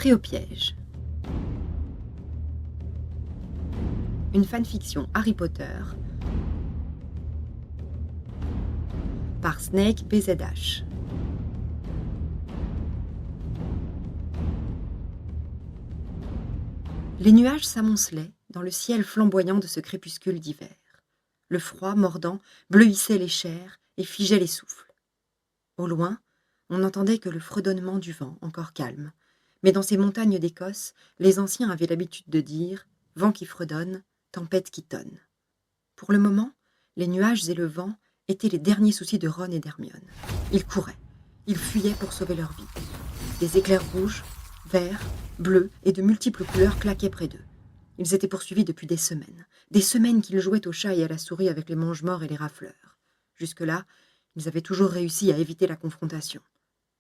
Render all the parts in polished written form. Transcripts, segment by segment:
pris au piège. Une fanfiction Harry Potter par Snake BZH. Les nuages s'amoncelaient dans le ciel flamboyant de ce crépuscule d'hiver. Le froid, mordant, bleuissait les chairs et figeait les souffles. Au loin, on n'entendait que le fredonnement du vent, encore calme. Mais dans ces montagnes d'Écosse, les anciens avaient l'habitude de dire « vent qui fredonne, tempête qui tonne ». Pour le moment, les nuages et le vent étaient les derniers soucis de Ron et d'Hermione. Ils couraient, ils fuyaient pour sauver leur vie. Des éclairs rouges, verts, bleus et de multiples couleurs claquaient près d'eux. Ils étaient poursuivis depuis des semaines qu'ils jouaient au chat et à la souris avec les mange-morts et les rafleurs. Jusque-là, ils avaient toujours réussi à éviter la confrontation.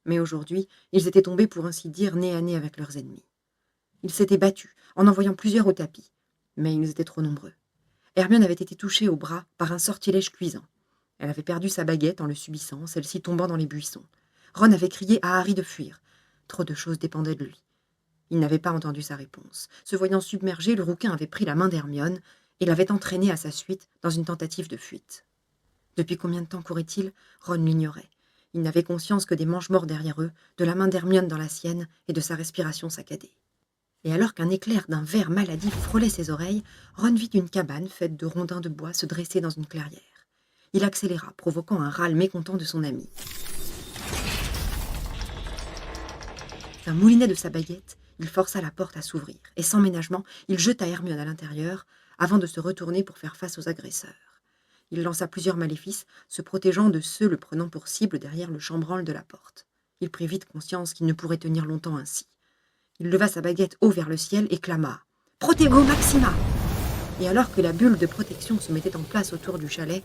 Mais aujourd'hui, ils étaient tombés pour ainsi dire nez à nez avec leurs ennemis. Ils s'étaient battus, en envoyant plusieurs au tapis, mais ils étaient trop nombreux. Hermione avait été touchée au bras par un sortilège cuisant. Elle avait perdu sa baguette en le subissant, celle-ci tombant dans les buissons. Ron avait crié à Harry de fuir. Trop de choses dépendaient de lui. Il n'avait pas entendu sa réponse. Se voyant submergé, le rouquin avait pris la main d'Hermione et l'avait entraîné à sa suite dans une tentative de fuite. Depuis combien de temps courait-il ? Ron l'ignorait. Il n'avait conscience que des mange-morts derrière eux, de la main d'Hermione dans la sienne et de sa respiration saccadée. Et alors qu'un éclair d'un vert maladif frôlait ses oreilles, Ron vit une cabane faite de rondins de bois se dresser dans une clairière. Il accéléra, provoquant un râle mécontent de son ami. D'un moulinet de sa baguette, il força la porte à s'ouvrir, et sans ménagement, il jeta Hermione à l'intérieur, avant de se retourner pour faire face aux agresseurs. Il lança plusieurs maléfices, se protégeant de ceux le prenant pour cible derrière le chambranle de la porte. Il prit vite conscience qu'il ne pourrait tenir longtemps ainsi. Il leva sa baguette haut vers le ciel et clama « Protego Maxima !» Et alors que la bulle de protection se mettait en place autour du chalet,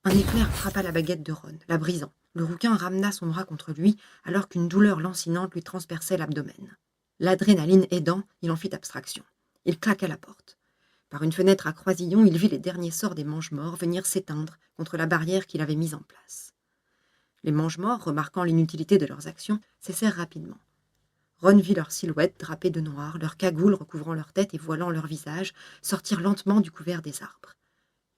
un éclair frappa la baguette de Ron, la brisant. Le rouquin ramena son bras contre lui alors qu'une douleur lancinante lui transperçait l'abdomen. L'adrénaline aidant, il en fit abstraction. Il claqua la porte. Par une fenêtre à croisillon, il vit les derniers sorts des mange-morts venir s'éteindre contre la barrière qu'il avait mise en place. Les mange-morts, remarquant l'inutilité de leurs actions, cessèrent rapidement. Ron vit leurs silhouettes drapées de noir, leurs cagoules recouvrant leur tête et voilant leur visage, sortir lentement du couvert des arbres.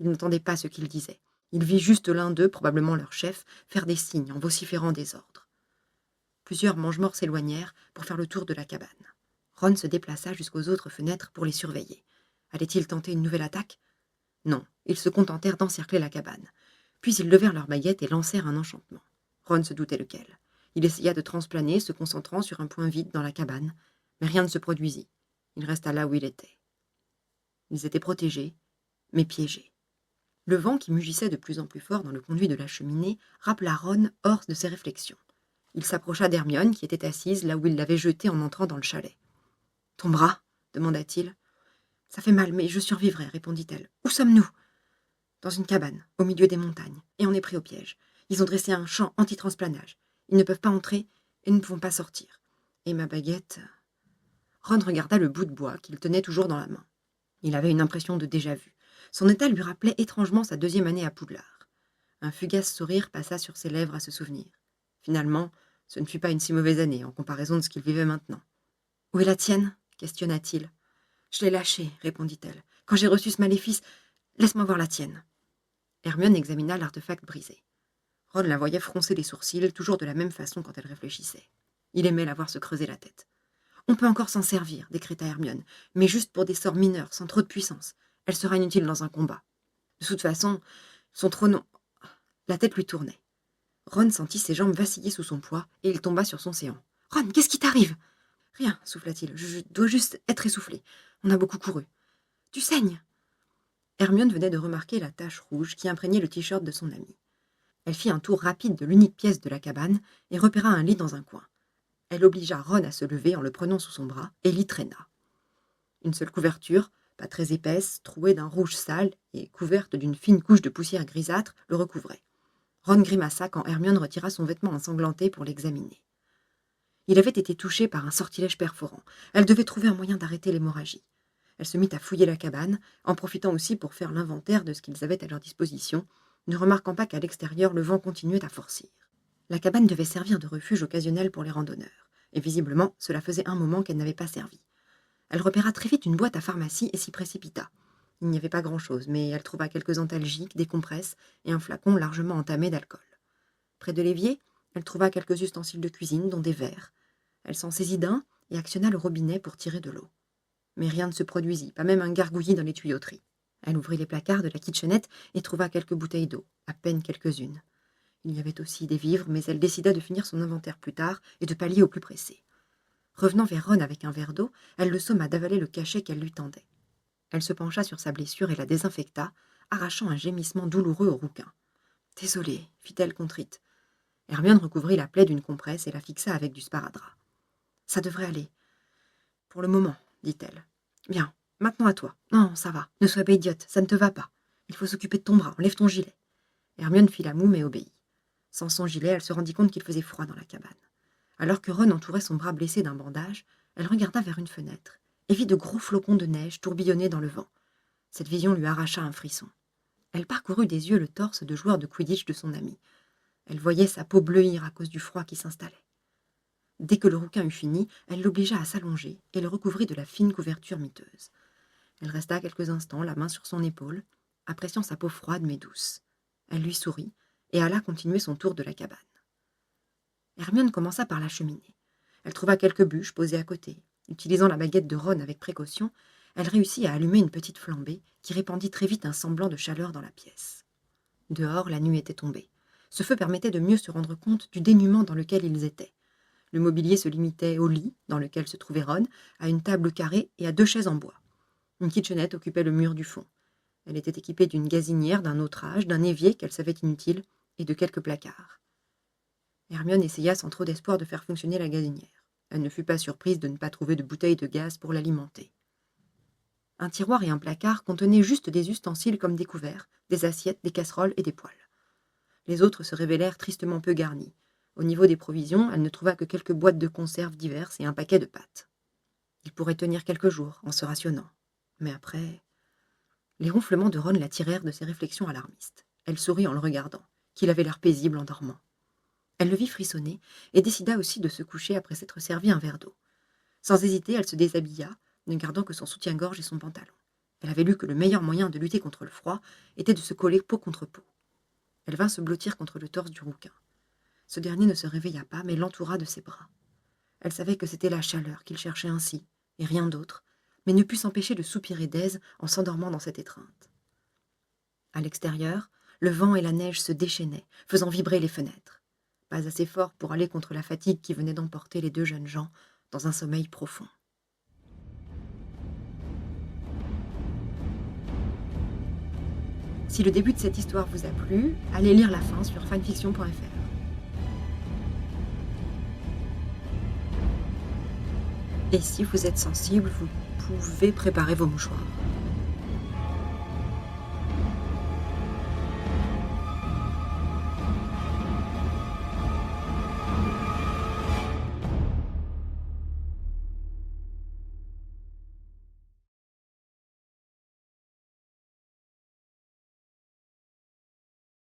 Il n'entendait pas ce qu'ils disaient. Il vit juste l'un d'eux, probablement leur chef, faire des signes en vociférant des ordres. Plusieurs mange-morts s'éloignèrent pour faire le tour de la cabane. Ron se déplaça jusqu'aux autres fenêtres pour les surveiller. Allaient-ils tenter une nouvelle attaque ? Non, ils se contentèrent d'encercler la cabane. Puis ils levèrent leurs baguettes et lancèrent un enchantement. Ron se doutait lequel. Il essaya de transplaner, se concentrant sur un point vide dans la cabane, mais rien ne se produisit. Il resta là où il était. Ils étaient protégés, mais piégés. Le vent qui mugissait de plus en plus fort dans le conduit de la cheminée rappela Ron hors de ses réflexions. Il s'approcha d'Hermione qui était assise là où il l'avait jetée en entrant dans le chalet. « Ton bras ?» demanda-t-il. « Ça fait mal, mais je survivrai, répondit-elle. Où sommes-nous ? » Dans une cabane, au milieu des montagnes, et on est pris au piège. Ils ont dressé un champ anti-transplanage. Ils ne peuvent pas entrer et nous ne pouvons pas sortir. Et ma baguette... Ron regarda le bout de bois qu'il tenait toujours dans la main. Il avait une impression de déjà-vu. Son état lui rappelait étrangement sa 2e année à Poudlard. Un fugace sourire passa sur ses lèvres à ce souvenir. Finalement, ce ne fut pas une si mauvaise année en comparaison de ce qu'il vivait maintenant. « Où est la tienne ?» questionna-t-il. « Je l'ai lâchée, répondit-elle. Quand j'ai reçu ce maléfice, laisse-moi voir la tienne. » Hermione examina l'artefact brisé. Ron la voyait froncer les sourcils, toujours de la même façon quand elle réfléchissait. Il aimait la voir se creuser la tête. « On peut encore s'en servir, décréta Hermione, mais juste pour des sorts mineurs, sans trop de puissance. Elle sera inutile dans un combat. De toute façon, son trône... » La tête lui tournait. Ron sentit ses jambes vaciller sous son poids et il tomba sur son séant. « Ron, qu'est-ce qui t'arrive ?»« Rien, souffla-t-il. Je dois juste être essoufflé. On a beaucoup couru. »« Tu saignes !» Hermione venait de remarquer la tache rouge qui imprégnait le t-shirt de son amie. Elle fit un tour rapide de l'unique pièce de la cabane et repéra un lit dans un coin. Elle obligea Ron à se lever en le prenant sous son bras et l'y traîna. Une seule couverture, pas très épaisse, trouée d'un rouge sale et couverte d'une fine couche de poussière grisâtre, le recouvrait. Ron grimaça quand Hermione retira son vêtement ensanglanté pour l'examiner. Il avait été touché par un sortilège perforant. Elle devait trouver un moyen d'arrêter l'hémorragie. Elle se mit à fouiller la cabane, en profitant aussi pour faire l'inventaire de ce qu'ils avaient à leur disposition, ne remarquant pas qu'à l'extérieur, le vent continuait à forcir. La cabane devait servir de refuge occasionnel pour les randonneurs, et visiblement, cela faisait un moment qu'elle n'avait pas servi. Elle repéra très vite une boîte à pharmacie et s'y précipita. Il n'y avait pas grand-chose, mais elle trouva quelques antalgiques, des compresses et un flacon largement entamé d'alcool. Près de l'évier, elle trouva quelques ustensiles de cuisine, dont des verres. Elle s'en saisit d'un et actionna le robinet pour tirer de l'eau. Mais rien ne se produisit, pas même un gargouillis dans les tuyauteries. Elle ouvrit les placards de la kitchenette et trouva quelques bouteilles d'eau, à peine quelques-unes. Il y avait aussi des vivres, mais elle décida de finir son inventaire plus tard et de pallier au plus pressé. Revenant vers Ron avec un verre d'eau, elle le somma d'avaler le cachet qu'elle lui tendait. Elle se pencha sur sa blessure et la désinfecta, arrachant un gémissement douloureux au rouquin. « Désolée, fit-elle contrite. Hermione recouvrit la plaie d'une compresse et la fixa avec du sparadrap. « Ça devrait aller. Pour le moment, dit-elle. Bien, maintenant à toi. Non, ça va. Ne sois pas idiote, ça ne te va pas. Il faut s'occuper de ton bras, enlève ton gilet. » Hermione fit la moue mais obéit. Sans son gilet, elle se rendit compte qu'il faisait froid dans la cabane. Alors que Ron entourait son bras blessé d'un bandage, elle regarda vers une fenêtre et vit de gros flocons de neige tourbillonner dans le vent. Cette vision lui arracha un frisson. Elle parcourut des yeux le torse de joueur de Quidditch de son ami. Elle voyait sa peau bleuir à cause du froid qui s'installait. Dès que le rouquin eut fini, elle l'obligea à s'allonger et le recouvrit de la fine couverture miteuse. Elle resta quelques instants, la main sur son épaule, appréciant sa peau froide mais douce. Elle lui sourit et alla continuer son tour de la cabane. Hermione commença par la cheminée. Elle trouva quelques bûches posées à côté. Utilisant la baguette de Ron avec précaution, elle réussit à allumer une petite flambée qui répandit très vite un semblant de chaleur dans la pièce. Dehors, la nuit était tombée. Ce feu permettait de mieux se rendre compte du dénuement dans lequel ils étaient. Le mobilier se limitait au lit, dans lequel se trouvait Ron, à une table carrée et à 2 chaises en bois. Une kitchenette occupait le mur du fond. Elle était équipée d'une gazinière d'un autre âge, d'un évier qu'elle savait inutile, et de quelques placards. Hermione essaya sans trop d'espoir de faire fonctionner la gazinière. Elle ne fut pas surprise de ne pas trouver de bouteille de gaz pour l'alimenter. Un tiroir et un placard contenaient juste des ustensiles comme des couverts, des assiettes, des casseroles et des poêles. Les autres se révélèrent tristement peu garnis. Au niveau des provisions, elle ne trouva que quelques boîtes de conserves diverses et un paquet de pâtes. Il pourrait tenir quelques jours, en se rationnant. Mais après... Les ronflements de Ron la tirèrent de ses réflexions alarmistes. Elle sourit en le regardant, qu'il avait l'air paisible en dormant. Elle le vit frissonner et décida aussi de se coucher après s'être servi un verre d'eau. Sans hésiter, elle se déshabilla, ne gardant que son soutien-gorge et son pantalon. Elle avait lu que le meilleur moyen de lutter contre le froid était de se coller peau contre peau. Elle vint se blottir contre le torse du rouquin. Ce dernier ne se réveilla pas, mais l'entoura de ses bras. Elle savait que c'était la chaleur qu'il cherchait ainsi, et rien d'autre, mais ne put s'empêcher de soupirer d'aise en s'endormant dans cette étreinte. À l'extérieur, le vent et la neige se déchaînaient, faisant vibrer les fenêtres. Pas assez fort pour aller contre la fatigue qui venait d'emporter les 2 jeunes gens dans un sommeil profond. Si le début de cette histoire vous a plu, allez lire la fin sur fanfiction.fr. Et si vous êtes sensible, vous pouvez préparer vos mouchoirs.